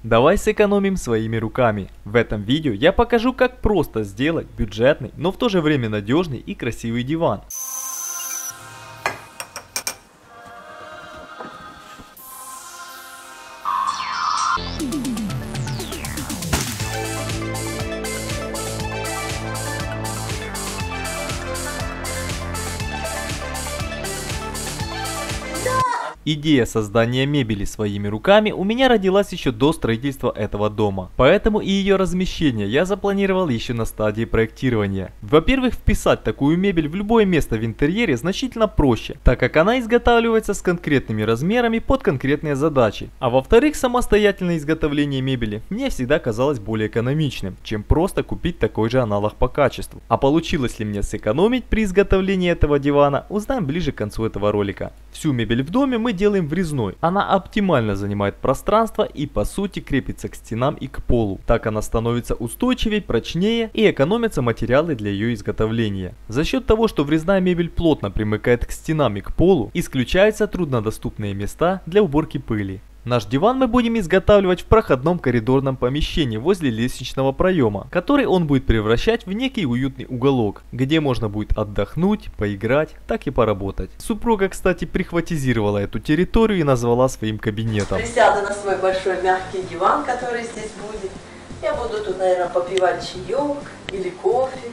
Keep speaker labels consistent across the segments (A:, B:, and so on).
A: Давай сэкономим своими руками. В этом видео я покажу, как просто сделать бюджетный, но в то же время надежный и красивый диван. Идея создания мебели своими руками у меня родилась еще до строительства этого дома, поэтому и ее размещение я запланировал еще на стадии проектирования. Во-первых, вписать такую мебель в любое место в интерьере значительно проще, так как она изготавливается с конкретными размерами под конкретные задачи. А во-вторых, самостоятельное изготовление мебели мне всегда казалось более экономичным, чем просто купить такой же аналог по качеству. А получилось ли мне сэкономить при изготовлении этого дивана, узнаем ближе к концу этого ролика. Всю мебель в доме мы делаем врезной. Она оптимально занимает пространство и по сути крепится к стенам и к полу. Так она становится устойчивее, прочнее и экономятся материалы для ее изготовления. За счет того, что врезная мебель плотно примыкает к стенам и к полу, исключаются труднодоступные места для уборки пыли. Наш диван мы будем изготавливать в проходном коридорном помещении возле лестничного проема, который он будет превращать в некий уютный уголок, где можно будет отдохнуть, поиграть, так и поработать. Супруга, кстати, прихватизировала эту территорию и назвала своим кабинетом.
B: Присяду на свой большой мягкий диван, который здесь будет. Я буду тут, наверное, попивать чаек или кофе.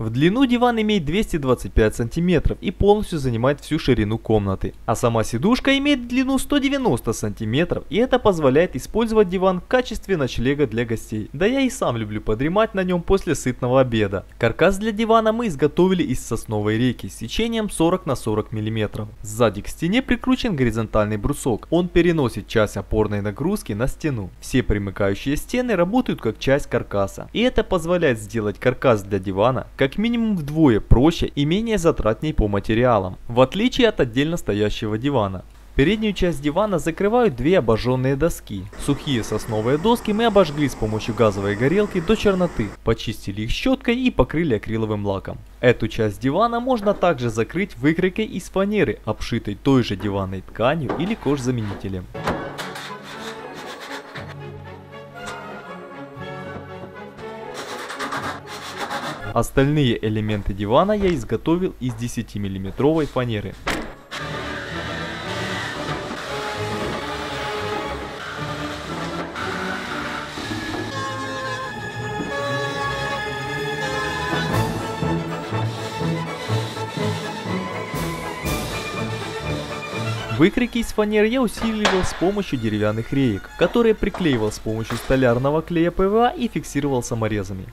A: В длину диван имеет 225 сантиметров и полностью занимает всю ширину комнаты. А сама сидушка имеет длину 190 сантиметров, и это позволяет использовать диван в качестве ночлега для гостей. Да я и сам люблю подремать на нем после сытного обеда. Каркас для дивана мы изготовили из сосновой рейки с сечением 40 на 40 мм. Сзади к стене прикручен горизонтальный брусок. Он переносит часть опорной нагрузки на стену. Все примыкающие стены работают как часть каркаса. И это позволяет сделать каркас для дивана как минимум вдвое проще и менее затратней по материалам, в отличие от отдельно стоящего дивана. Переднюю часть дивана закрывают две обожженные доски. Сухие сосновые доски мы обожгли с помощью газовой горелки до черноты, почистили их щеткой и покрыли акриловым лаком. Эту часть дивана можно также закрыть выкройкой из фанеры, обшитой той же диванной тканью или кожзаменителем. Остальные элементы дивана я изготовил из 10-мм фанеры. Выкройки из фанеры я усиливал с помощью деревянных реек, которые приклеивал с помощью столярного клея ПВА и фиксировал саморезами.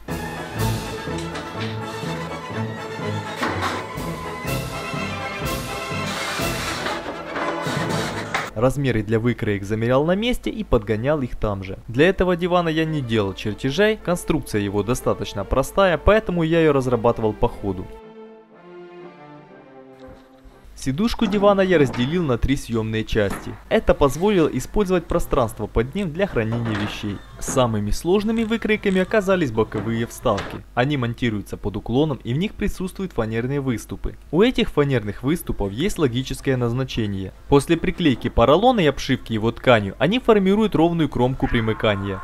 A: Размеры для выкроек замерял на месте и подгонял их там же. Для этого дивана я не делал чертежей, конструкция его достаточно простая, поэтому я ее разрабатывал по ходу. Сидушку дивана я разделил на 3 съемные части. Это позволило использовать пространство под ним для хранения вещей. Самыми сложными выкройками оказались боковые вставки. Они монтируются под уклоном и в них присутствуют фанерные выступы. У этих фанерных выступов есть логическое назначение. После приклейки поролона и обшивки его тканью они формируют ровную кромку примыкания.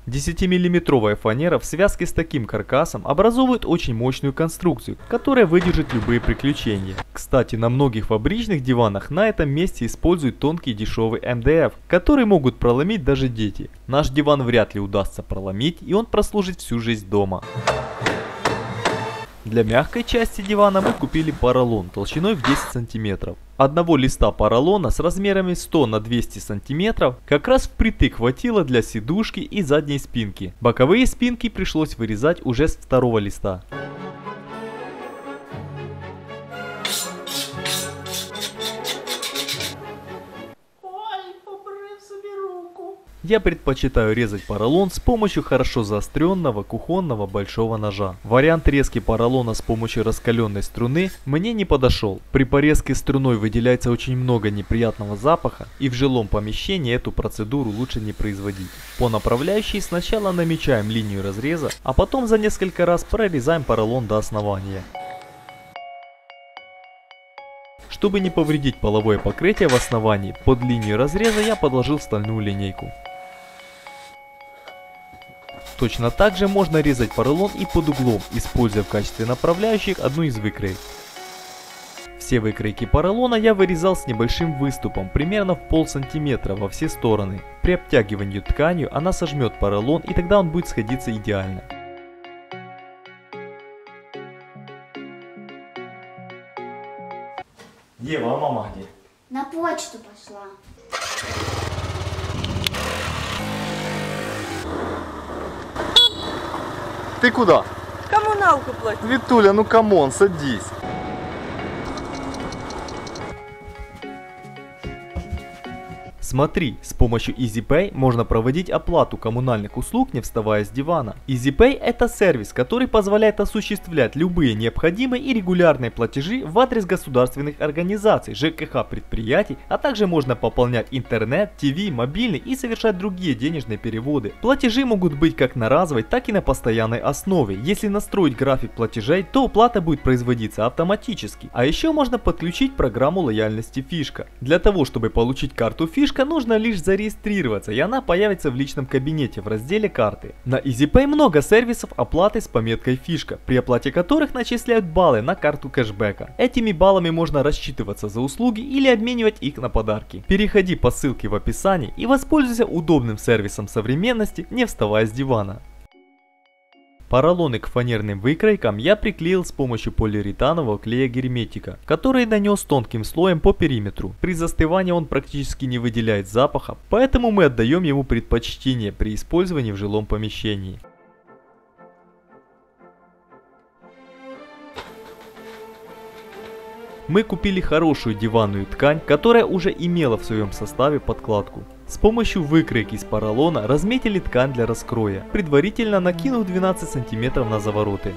A: 10-мм фанера в связке с таким каркасом образовывает очень мощную конструкцию, которая выдержит любые приключения. Кстати, на многих фабричных диванах на этом месте используют тонкий дешевый МДФ, который могут проломить даже дети. Наш диван вряд ли удастся проломить, и он прослужит всю жизнь дома. Для мягкой части дивана мы купили поролон толщиной в 10 см. Одного листа поролона с размерами 100 на 200 см как раз впритык хватило для сидушки и задней спинки. Боковые спинки пришлось вырезать уже с второго листа. Я предпочитаю резать поролон с помощью хорошо заостренного кухонного большого ножа. Вариант резки поролона с помощью раскаленной струны мне не подошел. При порезке струной выделяется очень много неприятного запаха, и в жилом помещении эту процедуру лучше не производить. По направляющей сначала намечаем линию разреза, а потом за несколько раз прорезаем поролон до основания. Чтобы не повредить половое покрытие в основании, под линию разреза я подложил стальную линейку. Точно так же можно резать поролон и под углом, используя в качестве направляющих одну из выкроек. Все выкройки поролона я вырезал с небольшим выступом, примерно в полсантиметра во все стороны. При обтягивании тканью она сожмет поролон, и тогда он будет сходиться идеально.
C: Ева, а мама где?
D: На почту пошла.
C: Ты куда?
B: Коммуналку платить.
C: Витуля, ну камон, садись.
A: Смотри, с помощью EasyPay можно проводить оплату коммунальных услуг, не вставая с дивана. EasyPay – это сервис, который позволяет осуществлять любые необходимые и регулярные платежи в адрес государственных организаций, ЖКХ предприятий, а также можно пополнять интернет, ТВ, мобильный и совершать другие денежные переводы. Платежи могут быть как на разовой, так и на постоянной основе. Если настроить график платежей, то оплата будет производиться автоматически. А еще можно подключить программу лояльности Фишка. Для того, чтобы получить карту Фишка, нужно лишь зарегистрироваться, и она появится в личном кабинете в разделе карты. На EasyPay много сервисов оплаты с пометкой Фишка, при оплате которых начисляют баллы на карту кэшбэка. Этими баллами можно рассчитываться за услуги или обменивать их на подарки. Переходи по ссылке в описании и воспользуйся удобным сервисом современности, не вставая с дивана. Поролоны к фанерным выкройкам я приклеил с помощью полиуретанового клея герметика, который нанес тонким слоем по периметру. При застывании он практически не выделяет запаха, поэтому мы отдаем ему предпочтение при использовании в жилом помещении. Мы купили хорошую диванную ткань, которая уже имела в своем составе подкладку. С помощью выкройки из поролона разметили ткань для раскроя, предварительно накинув 12 см на завороты.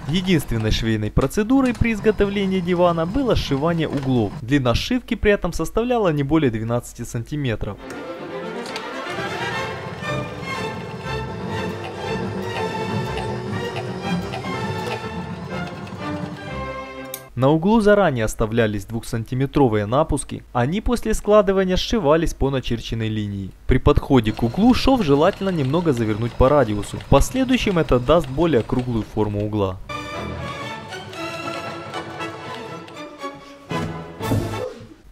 A: Единственной швейной процедурой при изготовлении дивана было сшивание углов. Длина сшивки при этом составляла не более 12 см. На углу заранее оставлялись 2-сантиметровые напуски, они после складывания сшивались по начерченной линии. При подходе к углу шов желательно немного завернуть по радиусу, в последующем это даст более круглую форму угла.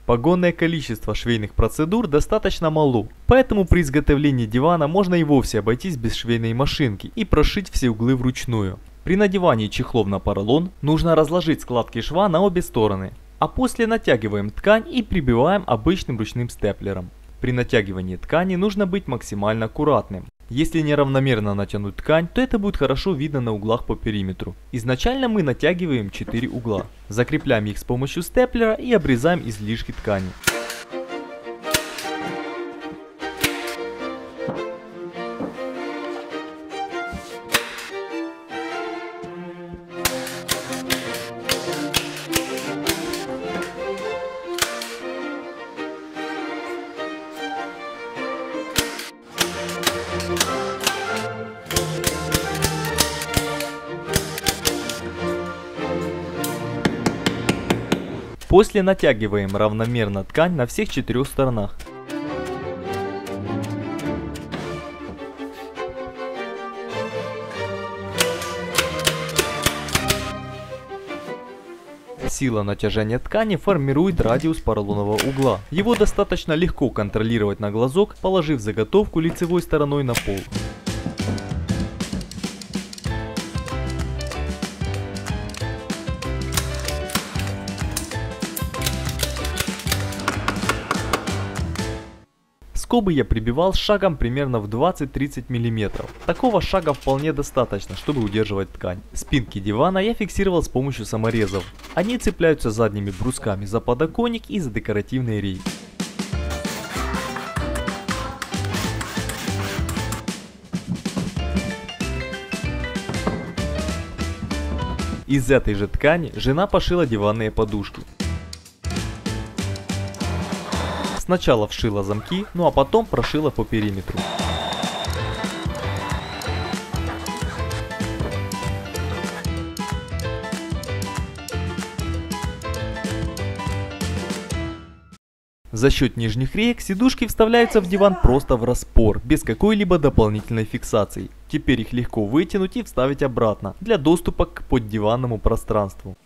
A: Погонное количество швейных процедур достаточно мало, поэтому при изготовлении дивана можно и вовсе обойтись без швейной машинки и прошить все углы вручную. При надевании чехлов на поролон нужно разложить складки шва на обе стороны, а после натягиваем ткань и прибиваем обычным ручным степлером. При натягивании ткани нужно быть максимально аккуратным. Если неравномерно натянуть ткань, то это будет хорошо видно на углах по периметру. Изначально мы натягиваем 4 угла, закрепляем их с помощью степлера и обрезаем излишки ткани. После натягиваем равномерно ткань на всех 4 сторонах. Сила натяжения ткани формирует радиус поролонового угла. Его достаточно легко контролировать на глазок, положив заготовку лицевой стороной на пол. Скобы я прибивал шагом примерно в 20-30 мм. Такого шага вполне достаточно, чтобы удерживать ткань. Спинки дивана я фиксировал с помощью саморезов. Они цепляются задними брусками за подоконник и за декоративный рейк. Из этой же ткани жена пошила диванные подушки. Сначала вшила замки, ну а потом прошила по периметру. За счет нижних реек сидушки вставляются в диван просто в распор, без какой-либо дополнительной фиксации. Теперь их легко вытянуть и вставить обратно, для доступа к поддиванному пространству.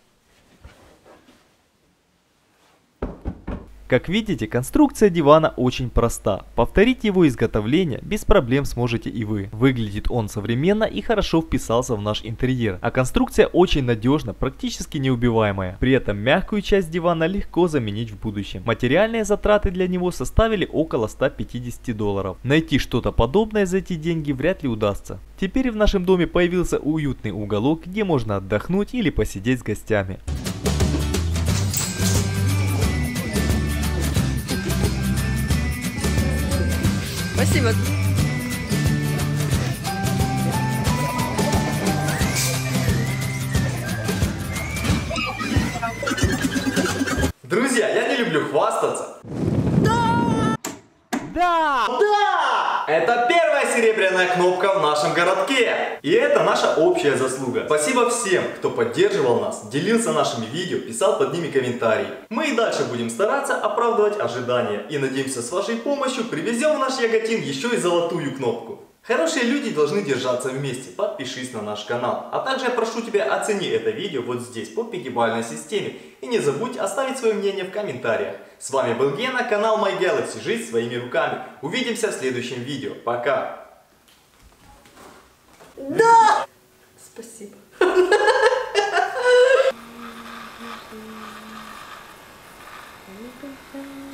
A: Как видите, конструкция дивана очень проста. Повторить его изготовление без проблем сможете и вы. Выглядит он современно и хорошо вписался в наш интерьер. А конструкция очень надежна, практически неубиваемая. При этом мягкую часть дивана легко заменить в будущем. Материальные затраты для него составили около $150. Найти что-то подобное за эти деньги вряд ли удастся. Теперь в нашем доме появился уютный уголок, где можно отдохнуть или посидеть с гостями.
B: Спасибо.
C: Друзья, я не люблю хвастаться.
A: Да!
C: Это первая серебряная кнопка в нашем городке. И это наша общая заслуга. Спасибо всем, кто поддерживал нас, делился нашими видео, писал под ними комментарии. Мы и дальше будем стараться оправдывать ожидания. И надеемся, с вашей помощью привезем в наш Яготин еще и золотую кнопку. Хорошие люди должны держаться вместе. Подпишись на наш канал. А также я прошу тебя, оцени это видео вот здесь, по пятибалльной системе. И не забудь оставить свое мнение в комментариях. С вами был Гена, канал My Galaxy. Жизнь своими руками. Увидимся в следующем видео. Пока.
B: Да! Спасибо.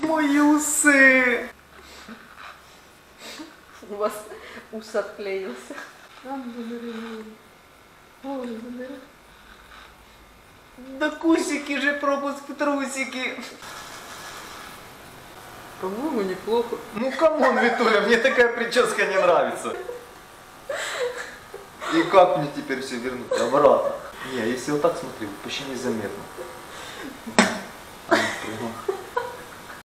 C: Мои усы.
B: У вас ус отклеился.
C: Да кусики же, пропуск в трусики.
B: По-моему, неплохо.
C: Ну камон, Витуля, мне такая прическа не нравится. И как мне теперь все вернуть обратно? Не, если вот так смотрю, почти незаметно.